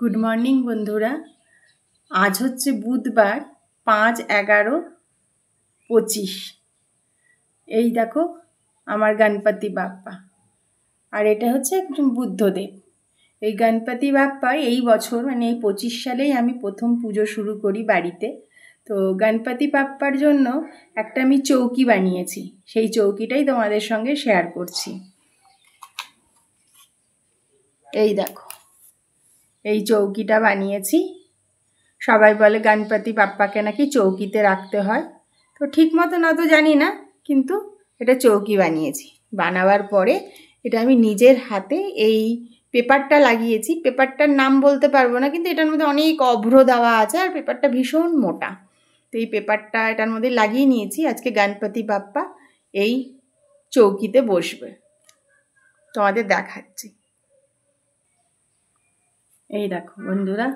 Good morning বন্ধুরা। আজ হচ্ছে বুধবার 5/11/25। এই দেখো আমার গণপতি বাপ্পা, আর এটা হচ্ছে একজন বুদ্ধদেব। এই গণপতি বাপ্পা এই বছর মানে এই 25 সালেই আমি প্রথম পুজো শুরু করি বাড়িতে। তো গণপতি বাপ্পার জন্য একটা আমি চৌকি বানিয়েছি, সেই চৌকিটাই তোমাদের সঙ্গে শেয়ার করছি। এই দেখো, এই চৌকিটা বানিয়েছি। সবাই বলে গণপতি বাপ্পাকে নাকি চৌকিতে রাখতে হয়, তো ঠিক মতো না তো জানি না, কিন্তু এটা চৌকি বানিয়েছি। বানাবার পরে এটা আমি নিজের হাতে এই পেপারটা লাগিয়েছি। পেপারটার নাম বলতে পারবো না, কিন্তু এটার মধ্যে অনেক অভ্র দেওয়া আছে আর পেপারটা ভীষণ মোটা। তো এই পেপারটা এটার মধ্যে লাগিয়ে নিয়েছি। আজকে গণপতি বাপ্পা এই চৌকিতে বসবে, তোমাদের দেখাচ্ছি। এই দেখো বন্ধুরা,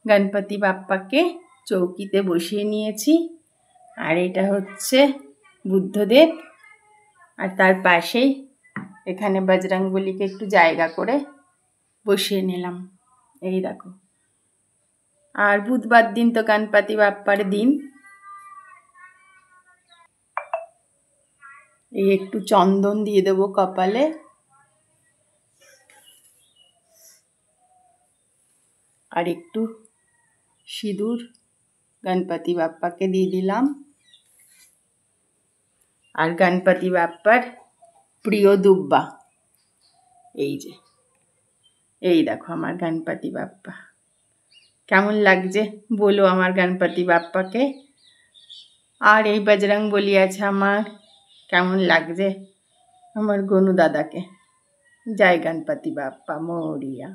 গণপতি বাপ্পাকে চৌকিতে বসিয়ে নিয়েছি। আর এটা হচ্ছে বুদ্ধদেব, আর তার পাশেই এখানে বজরংবলীকে একটু জায়গা করে বসিয়ে নিলাম। এই দেখো, আর বুধবার দিন তো গণপতি বাপ্পার দিন। এই একটু চন্দন দিয়ে দেবো কপালে, আর একটু সিঁদুর গণপতি বাপ্পাকে দিয়ে দিলাম। আর গণপতি বাপ্পার প্রিয় দুব্বা, এই যে, এই দেখো আমার গণপতি বাপ্পা। কেমন লাগছে বলো আমার গণপতি বাপ্পাকে। আর এই বজরংবলী আছে আমার, কেমন লাগছে আমার গনু দাদাকে। জয় গণপতি বাপ্পা মোরিয়া।